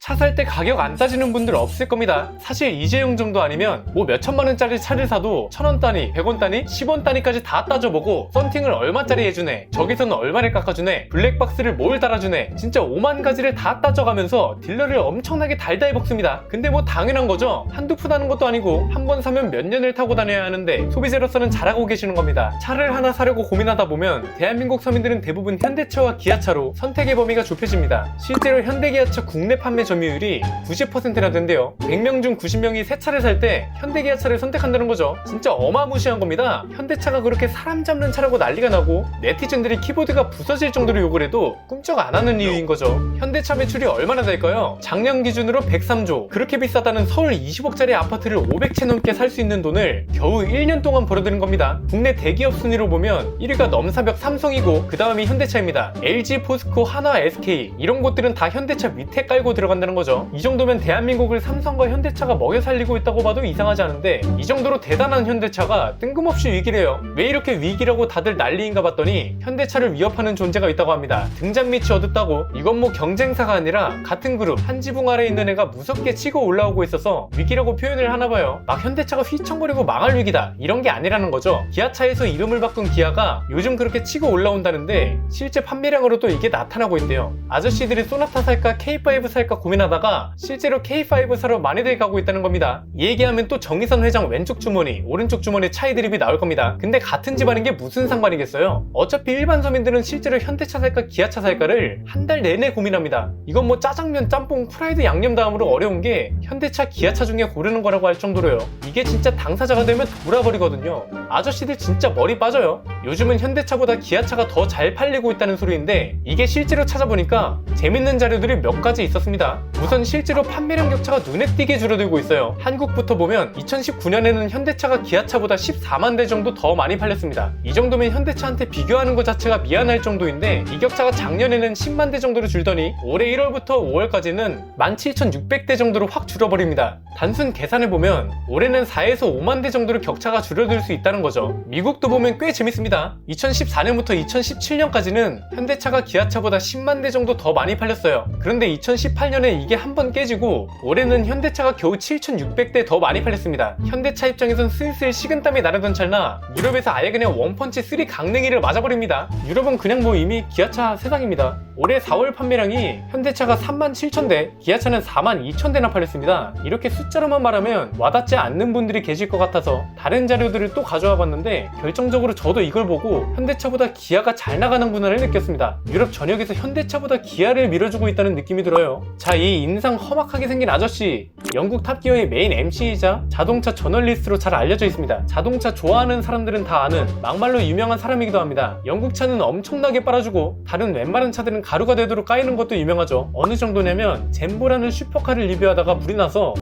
차 살 때 가격 안 따지는 분들 없을 겁니다. 사실 이재용 정도 아니면 뭐 몇천만 원짜리 차를 사도 1000원 단위, 100원 단위, 10원 단위까지 다 따져보고 썬팅을 얼마짜리 해주네, 저기서는 얼마를 깎아주네, 블랙박스를 뭘 달아주네, 진짜 5만 가지를 다 따져가면서 딜러를 엄청나게 달달히 볶습니다. 근데 뭐 당연한 거죠. 한두 푼 하는 것도 아니고 한 번 사면 몇 년을 타고 다녀야 하는데 소비자로서는 잘하고 계시는 겁니다. 차를 하나 사려고 고민하다 보면 대한민국 서민들은 대부분 현대차와 기아차로 선택의 범위가 좁혀집니다. 실제로 현대기아차 국내 판매 점유율이 90%나 된대요. 100명 중 90명이 새 차를 살 때 현대기아차를 선택한다는 거죠. 진짜 어마무시한 겁니다. 현대차가 그렇게 사람 잡는 차라고 난리가 나고 네티즌들이 키보드가 부서질 정도로 욕을 해도 꿈쩍 안 하는 이유인 거죠. 현대차 매출이 얼마나 될까요? 작년 기준으로 103조. 그렇게 비싸다는 서울 20억짜리 아파트를 500채 넘게 살 수 있는 돈을 겨우 1년 동안 벌어들인 겁니다. 국내 대기업 순위로 보면 1위가 넘사벽 삼성이고 그 다음이 현대차입니다. LG, 포스코, 한화, SK 이런 곳들은 다 현대차 밑에 깔고 들어간다는 거죠. 이 정도면 대한민국을 삼성과 현대차가 먹여 살리고 있다고 봐도 이상하지 않은데, 이 정도로 대단한 현대차가 뜬금없이 위기래요. 왜 이렇게 위기라고 다들 난리인가 봤더니 현대차를 위협하는 존재가 있다고 합니다. 등잔 밑이 어둡다고. 이건 뭐 경쟁사가 아니라 같은 그룹 한 지붕 아래에 있는 애가 무섭게 치고 올라오고 있어서 위기라고 표현을 하나봐요. 막 현대차가 휘청거리고 망할 위기다 이런 게 아니라는 거죠. 기아차에서 이름을 바꾼 기아가 요즘 그렇게 치고 올라온다는데 실제 판매량으로도 이게 나타나고 있대요. 아저씨들이 소나타 살까 K5 살까 고민하다가 실제로 K5 사러 많이들 가고 있다는 겁니다. 이 얘기하면 또 정의선 회장 왼쪽 주머니 오른쪽 주머니 차이 드립이 나올 겁니다. 근데 같은 집안인 게 무슨 상관이겠어요. 어차피 일반 서민들은 실제로 현대차 살까 기아차 살까를 한 달 내내 고민합니다. 이건 뭐 짜장면, 짬뽕, 프라이드, 양념 다음으로 어려운 게 현대차, 기아차 중에 고르는 거라고 할 정도로요. 이게 진짜 당사자가 되면 돌아버리거든요. 아저씨들 진짜 머리 빠져요. 요즘은 현대차보다 기아차가 더 잘 팔리고 있다는 소리인데 이게 실제로 찾아보니까 재밌는 자료들이 몇 가지 있었습니다. 우선 실제로 판매량 격차가 눈에 띄게 줄어들고 있어요. 한국부터 보면 2019년에는 현대차가 기아차보다 14만 대 정도 더 많이 팔렸습니다. 이 정도면 현대차한테 비교하는 것 자체가 미안할 정도인데 이 격차가 작년에는 10만 대 정도로 줄더니 올해 1월부터 5월까지는 17,600대 정도로 확 줄어버립니다. 단순 계산해보면 올해는 4에서 5만 대 정도로 격차가 줄어들 수 있다는 거죠. 미국도 보면 꽤 재밌습니다. 2014년부터 2017년까지는 현대차가 기아차보다 10만 대 정도 더 많이 팔렸어요. 그런데 2018년에 이게 한 번 깨지고 올해는 현대차가 겨우 7,600대 더 많이 팔렸습니다. 현대차 입장에선 슬슬 식은땀이 나르던 찰나 유럽에서 아예 그냥 원펀치 3 강냉이를 맞아버립니다. 유럽은 그냥 뭐 이미 기아차 세상입니다. 올해 4월 판매량이 현대차가 37,000대, 기아차는 42,000대나 팔렸습니다. 이렇게 숫자로만 말하면 와닿지 않는 분들이 계실 것 같아서 다른 자료들을 또 가져와 봤는데 결정적으로 저도 이걸 보고 현대차보다 기아가 잘 나가는구나를 느꼈습니다. 유럽 전역에서 현대차보다 기아를 밀어주고 있다는 느낌이 들어요. 자, 이 인상 험악하게 생긴 아저씨, 영국 탑기어의 메인 MC이자 자동차 저널리스트로 잘 알려져 있습니다. 자동차 좋아하는 사람들은 다 아는 막말로 유명한 사람이기도 합니다. 영국 차는 엄청나게 빨아주고 다른 웬만한 차들은 가루가 되도록 까이는 것도 유명하죠. 어느 정도냐면 젠보라는 슈퍼카를 리뷰하다가 불이 나서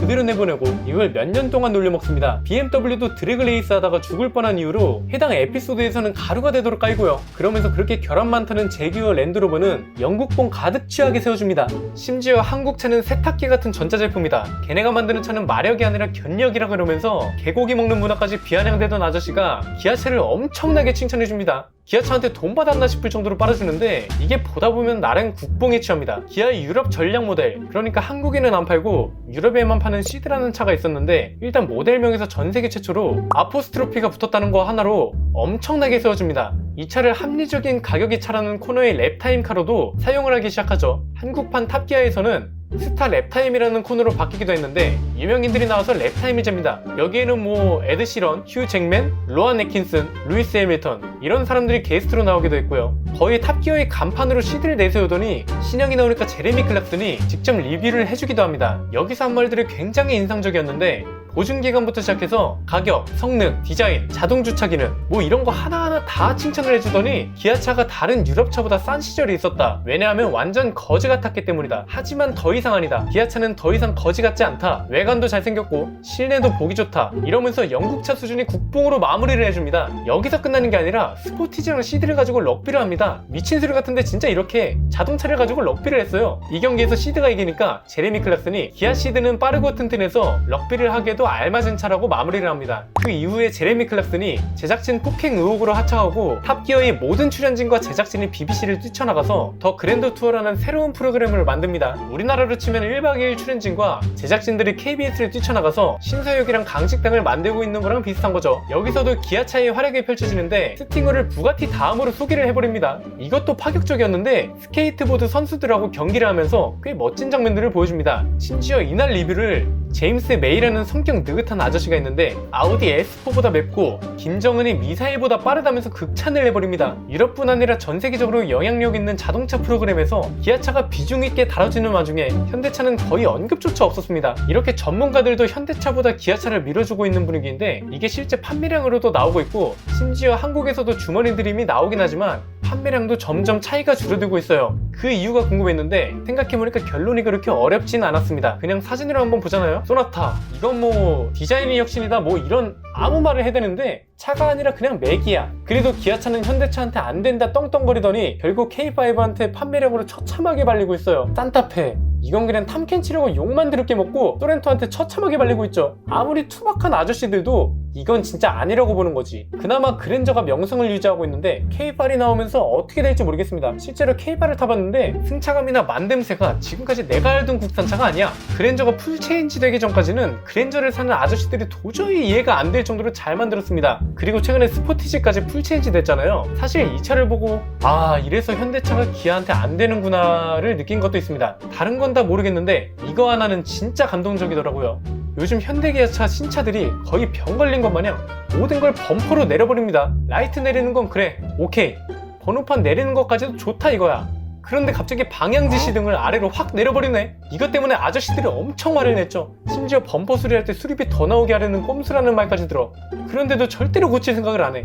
그대로 내보내고 이걸 몇 년 동안 놀려먹습니다. BMW도 드래그 레이스 하다가 죽을 뻔한 이유로 해당 에피소드에서는 가루가 되도록 깔고요. 그러면서 그렇게 결함 많다는 제규어 랜드로버는 영국봉 가득 취하게 세워줍니다. 심지어 한국차는 세탁기 같은 전자제품이다, 걔네가 만드는 차는 마력이 아니라 견력이라 그러면서 개고기 먹는 문화까지 비아냥대던 아저씨가 기아차를 엄청나게 칭찬해줍니다. 기아차한테 돈 받았나 싶을 정도로 빨아주는데 이게 보다 보면 나름 국뽕에 취합니다. 기아의 유럽 전략 모델, 그러니까 한국에는 안 팔고 유럽에만 파는 시드라는 차가 있었는데 일단 모델명에서 전세계 최초로 아포스트로피가 붙었다는 거 하나로 엄청나게 세워줍니다. 이 차를 합리적인 가격의 차라는 코너의 랩타임 카로도 사용을 하기 시작하죠. 한국판 탑기아에서는 스타 랩타임이라는 코너로 바뀌기도 했는데 유명인들이 나와서 랩타임을 잽니다. 여기에는 뭐 에드 시런, 휴 잭맨, 로안 애킨슨, 루이스 해밀턴 이런 사람들이 게스트로 나오기도 했고요. 거의 탑기어의 간판으로 CD를 내세우더니 신형이 나오니까 제레미 클락슨이 직접 리뷰를 해주기도 합니다. 여기서 한 말들이 굉장히 인상적이었는데 보증기간부터 시작해서 가격, 성능, 디자인, 자동주차 기능 뭐 이런 거 하나하나 다 칭찬을 해주더니 기아차가 다른 유럽차보다 싼 시절이 있었다. 왜냐하면 완전 거지 같았기 때문이다. 하지만 더 이상 아니다. 기아차는 더 이상 거지 같지 않다. 외관도 잘생겼고 실내도 보기 좋다. 이러면서 영국차 수준의 국뽕으로 마무리를 해줍니다. 여기서 끝나는 게 아니라 스포티지랑 CD를 가지고 럭비를 합니다. 미친 소리 같은데 진짜 이렇게 자동차를 가지고 럭비를 했어요. 이 경기에서 CD가 이기니까 제레미 클락슨이 기아 CD는 빠르고 튼튼해서 럭비를 하기에도 알맞은 차라고 마무리를 합니다. 그 이후에 제레미 클락슨이 제작진 폭행 의혹으로 하차하고 탑기어의 모든 출연진과 제작진이 BBC를 뛰쳐나가서 더 그랜드 투어라는 새로운 프로그램을 만듭니다. 우리나라로 치면 1박 2일 출연진과 제작진들이 KBS를 뛰쳐나가서 신서유기랑 강식당을 만들고 있는 거랑 비슷한 거죠. 여기서도 기아차의 활약이 펼쳐지는데 스팅어를 부가티 다음으로 소개를 해버립니다. 이것도 파격적이었는데 스케이트보드 선수들하고 경기를 하면서 꽤 멋진 장면들을 보여줍니다. 심지어 이날 리뷰를 제임스 메이라는 성격 느긋한 아저씨가 있는데 아우디 S4보다 맵고 김정은이 미사일보다 빠르다면서 극찬을 해버립니다. 유럽뿐 아니라 전 세계적으로 영향력 있는 자동차 프로그램에서 기아차가 비중 있게 다뤄지는 와중에 현대차는 거의 언급조차 없었습니다. 이렇게 전문가들도 현대차보다 기아차를 밀어주고 있는 분위기인데 이게 실제 판매량으로도 나오고 있고 심지어 한국에서도 주머니 드림이 나오긴 하지만 판매량도 점점 차이가 줄어들고 있어요. 그 이유가 궁금했는데 생각해보니까 결론이 그렇게 어렵진 않았습니다. 그냥 사진으로 한번 보잖아요. 소나타 이건 뭐 디자인이 혁신이다 뭐 이런 아무 말을 해대는데 차가 아니라 그냥 맥이야. 그래도 기아차는 현대차한테 안 된다 떵떵거리더니 결국 K5한테 판매량으로 처참하게 발리고 있어요. 산타페 이건 그냥 탐켄 치려고 욕만 드럽게 먹고 소렌토한테 처참하게 발리고 있죠. 아무리 투박한 아저씨들도 이건 진짜 아니라고 보는 거지. 그나마 그랜저가 명성을 유지하고 있는데 K8이 나오면서 어떻게 될지 모르겠습니다. 실제로 K8을 타봤는데 승차감이나 만듦새가 지금까지 내가 알던 국산차가 아니야. 그랜저가 풀체인지 되기 전까지는 그랜저를 사는 아저씨들이 도저히 이해가 안 될 정도로 잘 만들었습니다. 그리고 최근에 스포티지까지 풀체인지 됐잖아요. 사실 이 차를 보고 아 이래서 현대차가 기아한테 안 되는구나를 느낀 것도 있습니다. 다른 건 다 모르겠는데 이거 하나는 진짜 감동적이더라고요. 요즘 현대기아차 신차들이 거의 병 걸린 것 마냥 모든 걸 범퍼로 내려버립니다. 라이트 내리는 건 그래 오케이 번호판 내리는 것까지도 좋다 이거야. 그런데 갑자기 방향지시등을 아래로 확 내려버리네. 이것 때문에 아저씨들이 엄청 화를 냈죠. 심지어 범퍼 수리할 때 수리비 더 나오게 하려는 꼼수라는 말까지 들어. 그런데도 절대로 고칠 생각을 안 해.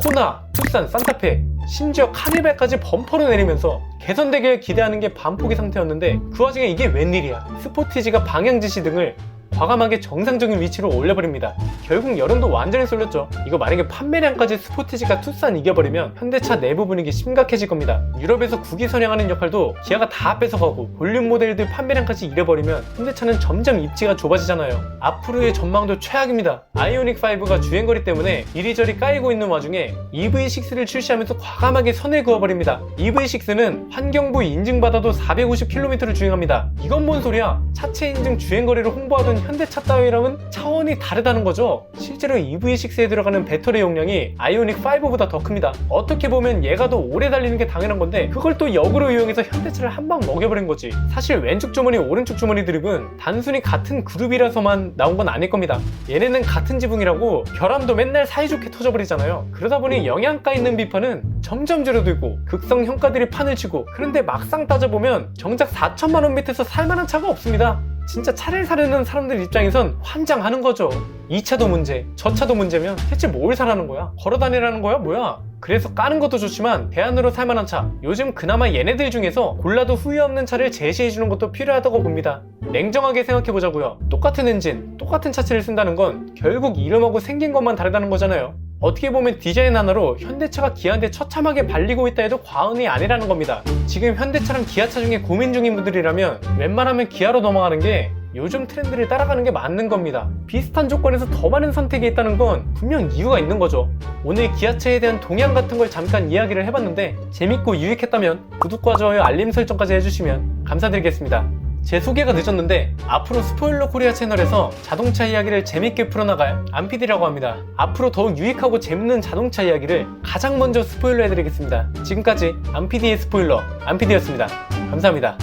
코나, 투싼, 산타페, 심지어 카니발까지 범퍼로 내리면서 개선되길 기대하는 게 반포기 상태였는데 그 와중에 이게 웬일이야. 스포티지가 방향지시등을 과감하게 정상적인 위치로 올려버립니다. 결국 여론도 완전히 쏠렸죠. 이거 만약에 판매량까지 스포티지가 투싼 이겨버리면 현대차 내부 분위기 심각해질 겁니다. 유럽에서 국위 선양하는 역할도 기아가 다 뺏어가고 볼륨 모델들 판매량까지 잃어버리면 현대차는 점점 입지가 좁아지잖아요. 앞으로의 전망도 최악입니다. 아이오닉5가 주행거리 때문에 이리저리 까이고 있는 와중에 EV6를 출시하면서 과감하게 선을 그어버립니다. EV6는 환경부 인증받아도 450km를 주행합니다. 이건 뭔 소리야? 차체 인증 주행거리를 홍보하던 현대차 따위랑은 차원이 다르다는 거죠. 실제로 EV6에 들어가는 배터리 용량이 아이오닉5보다 더 큽니다. 어떻게 보면 얘가 더 오래 달리는 게 당연한 건데 그걸 또 역으로 이용해서 현대차를 한 방 먹여버린 거지. 사실 왼쪽 주머니 오른쪽 주머니 드립은 단순히 같은 그룹이라서만 나온 건 아닐 겁니다. 얘네는 같은 지붕이라고 결함도 맨날 사이좋게 터져버리잖아요. 그러다 보니 영양가 있는 비판은 점점 줄어들고 극성 형가들이 판을 치고 그런데 막상 따져보면 정작 4천만원 밑에서 살만한 차가 없습니다. 진짜 차를 사려는 사람들 입장에선 환장하는 거죠. 이 차도 문제, 저 차도 문제면 대체 뭘 사라는 거야? 걸어다니라는 거야? 뭐야? 그래서 까는 것도 좋지만 대안으로 살만한 차, 요즘 그나마 얘네들 중에서 골라도 후회 없는 차를 제시해주는 것도 필요하다고 봅니다. 냉정하게 생각해보자고요. 똑같은 엔진, 똑같은 차체를 쓴다는 건 결국 이름하고 생긴 것만 다르다는 거잖아요. 어떻게 보면 디자인 하나로 현대차가 기아한테 처참하게 발리고 있다 해도 과언이 아니라는 겁니다. 지금 현대차랑 기아차 중에 고민 중인 분들이라면 웬만하면 기아로 넘어가는 게 요즘 트렌드를 따라가는 게 맞는 겁니다. 비슷한 조건에서 더 많은 선택이 있다는 건 분명 이유가 있는 거죠. 오늘 기아차에 대한 동향 같은 걸 잠깐 이야기를 해봤는데 재밌고 유익했다면 구독과 좋아요 알림 설정까지 해주시면 감사드리겠습니다. 제 소개가 늦었는데 앞으로 스포일러 코리아 채널에서 자동차 이야기를 재밌게 풀어나갈 안PD라고 합니다. 앞으로 더욱 유익하고 재밌는 자동차 이야기를 가장 먼저 스포일러 해드리겠습니다. 지금까지 안PD의 스포일러 안PD였습니다. 감사합니다.